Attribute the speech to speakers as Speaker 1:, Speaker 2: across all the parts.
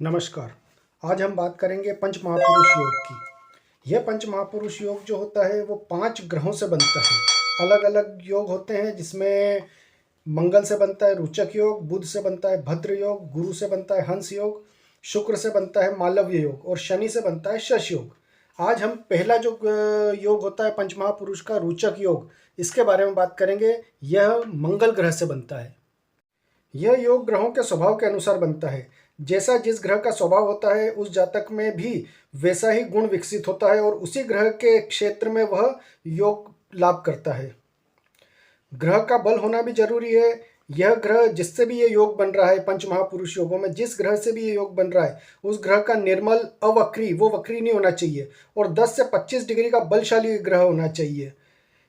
Speaker 1: नमस्कार। आज हम बात करेंगे पंच महापुरुष योग की। यह पंच महापुरुष योग जो होता है वो 5 ग्रहों से बनता है। अलग अलग योग होते हैं जिसमें मंगल से बनता है रोचक योग, बुध से बनता है भद्र योग, गुरु से बनता है हंस योग, शुक्र से बनता है मालव्य योग और शनि से बनता है शश योग। आज हम पहला जो योग होता है पंच महापुरुष का रोचक योग, इसके बारे में बात करेंगे। यह मंगल ग्रह से बनता है। यह योग ग्रहों के स्वभाव के अनुसार बनता है। जैसा जिस ग्रह का स्वभाव होता है उस जातक में भी वैसा ही गुण विकसित होता है और उसी ग्रह के क्षेत्र में वह योग लाभ करता है। ग्रह का बल होना भी जरूरी है। यह ग्रह जिससे भी ये योग बन रहा है, पंच महापुरुष योगों में जिस ग्रह से भी ये योग बन रहा है उस ग्रह का निर्मल अवक्री, वो वक्री नहीं होना चाहिए और 10 से 25 डिग्री का बलशाली ग्रह होना चाहिए।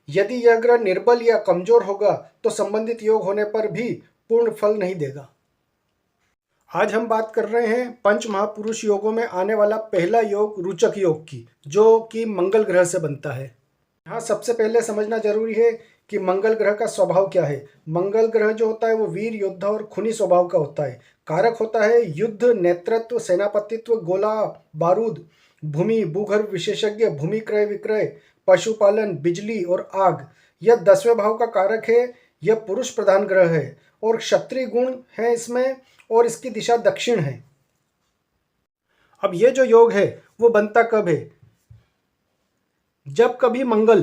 Speaker 1: यदि यह ग्रह निर्बल या कमजोर होगा तो संबंधित योग होने पर भी पूर्ण फल नहीं देगा। आज हम बात कर रहे हैं पंच महापुरुष योगों में आने वाला पहला योग रोचक योग की, जो कि मंगल ग्रह से बनता है। यहाँ सबसे पहले समझना जरूरी है कि मंगल ग्रह का स्वभाव क्या है। मंगल ग्रह जो होता है वो वीर योद्धा और खूनी स्वभाव का होता है। कारक होता है युद्ध, नेतृत्व, सेनापतित्व, गोला बारूद, भूमि भूगर्भ विशेषज्ञ, भूमि क्रय विक्रय, पशुपालन, बिजली और आग। यह 10वें भाव का कारक है। यह पुरुष प्रधान ग्रह है और क्षत्रिय गुण है इसमें और इसकी दिशा दक्षिण है। अब ये जो योग है वो बनता कब है? जब कभी मंगल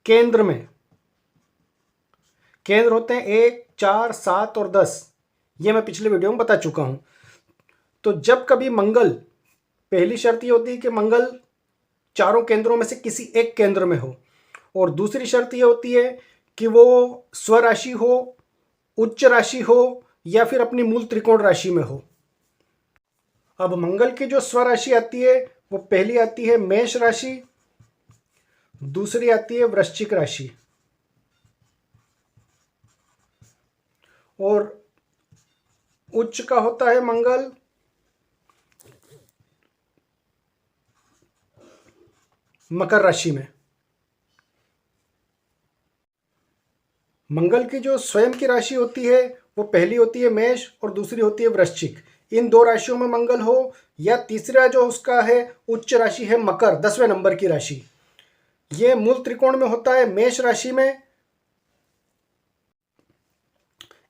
Speaker 1: केंद्र में, केंद्र होते हैं 1, 4, 7 और 10, ये मैं पिछले वीडियो में बता चुका हूं। तो जब कभी मंगल, पहली शर्त ये होती है कि मंगल चारों केंद्रों में से किसी एक केंद्र में हो और दूसरी शर्त ये होती है कि वो स्वराशि हो, उच्च राशि हो या फिर अपनी मूल त्रिकोण राशि में हो। अब मंगल की जो स्वराशि आती है वो पहली आती है मेष राशि, दूसरी आती है वृश्चिक राशि और उच्च का होता है मंगल मकर राशि में। मंगल की जो स्वयं की राशि होती है वो पहली होती है मेष और दूसरी होती है वृश्चिक। इन दो राशियों में मंगल हो या तीसरा जो उसका है उच्च राशि है मकर, 10वें नंबर की राशि, ये मूल त्रिकोण में होता है मेष राशि में।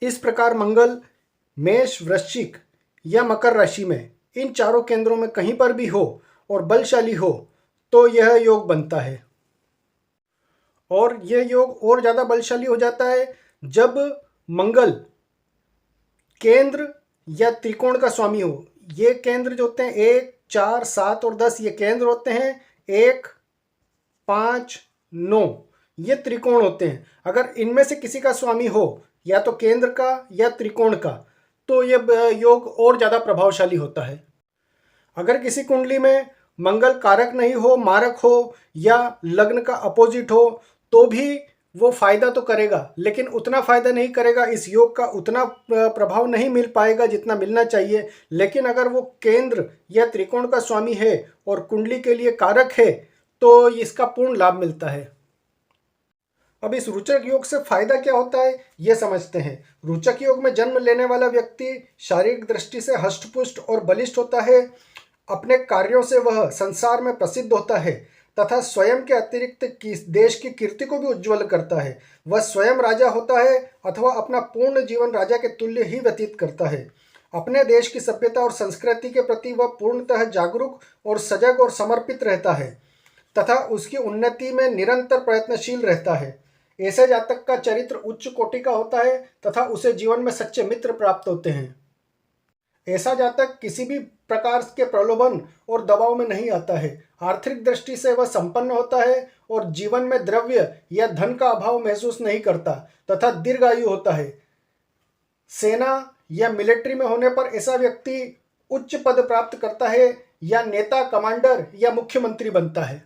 Speaker 1: इस प्रकार मंगल मेष, वृश्चिक या मकर राशि में, इन चारों केंद्रों में कहीं पर भी हो और बलशाली हो तो यह योग बनता है। और यह योग और ज़्यादा बलशाली हो जाता है जब मंगल केंद्र या त्रिकोण का स्वामी हो। ये केंद्र जो होते हैं 1, 4, 7 और 10, ये केंद्र होते हैं। 1, 5, 9 ये त्रिकोण होते हैं। अगर इनमें से किसी का स्वामी हो, या तो केंद्र का या त्रिकोण का, तो ये योग और ज़्यादा प्रभावशाली होता है। अगर किसी कुंडली में मंगल कारक नहीं हो, मारक हो या लग्न का अपोजिट हो तो भी वो फायदा तो करेगा, लेकिन उतना फायदा नहीं करेगा। इस योग का उतना प्रभाव नहीं मिल पाएगा जितना मिलना चाहिए। लेकिन अगर वो केंद्र या त्रिकोण का स्वामी है और कुंडली के लिए कारक है तो इसका पूर्ण लाभ मिलता है। अब इस रोचक योग से फायदा क्या होता है ये समझते हैं। रोचक योग में जन्म लेने वाला व्यक्ति शारीरिक दृष्टि से हष्टपुष्ट और बलिष्ठ होता है। अपने कार्यों से वह संसार में प्रसिद्ध होता है तथा स्वयं के अतिरिक्त देश की कीर्ति को भी उज्ज्वल करता है। वह स्वयं राजा होता है अथवा अपना पूर्ण जीवन राजा के तुल्य ही व्यतीत करता है। अपने देश की सभ्यता और संस्कृति के प्रति वह पूर्णतः जागरूक और सजग और समर्पित रहता है तथा उसकी उन्नति में निरंतर प्रयत्नशील रहता है। ऐसे जातक का चरित्र उच्च कोटि का होता है तथा उसे जीवन में सच्चे मित्र प्राप्त होते हैं। ऐसा जातक किसी भी प्रकार के प्रलोभन और दबाव में नहीं आता है। आर्थिक दृष्टि से वह संपन्न होता है और जीवन में द्रव्य या धन का अभाव महसूस नहीं करता तथा दीर्घायु होता है। सेना या मिलिट्री में होने पर ऐसा व्यक्ति उच्च पद प्राप्त करता है या नेता, कमांडर या मुख्यमंत्री बनता है।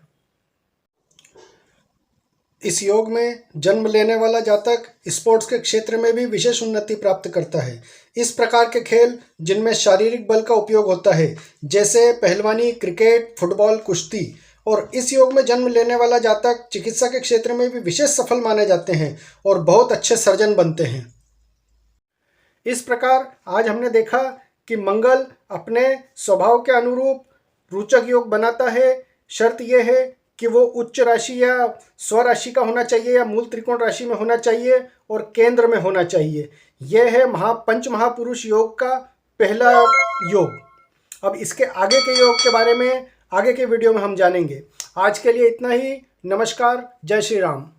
Speaker 1: इस योग में जन्म लेने वाला जातक स्पोर्ट्स के क्षेत्र में भी विशेष उन्नति प्राप्त करता है। इस प्रकार के खेल जिनमें शारीरिक बल का उपयोग होता है, जैसे पहलवानी, क्रिकेट, फुटबॉल, कुश्ती, और इस योग में जन्म लेने वाला जातक चिकित्सा के क्षेत्र में भी विशेष सफल माने जाते हैं और बहुत अच्छे सर्जन बनते हैं। इस प्रकार आज हमने देखा कि मंगल अपने स्वभाव के अनुरूप रोचक योग बनाता है। शर्त यह है कि वो उच्च राशि या स्वराशि का होना चाहिए या मूल त्रिकोण राशि में होना चाहिए और केंद्र में होना चाहिए। यह है पंच महापुरुष योग का पहला योग। अब इसके आगे के योग के बारे में आगे के वीडियो में हम जानेंगे। आज के लिए इतना ही। नमस्कार। जय श्री राम।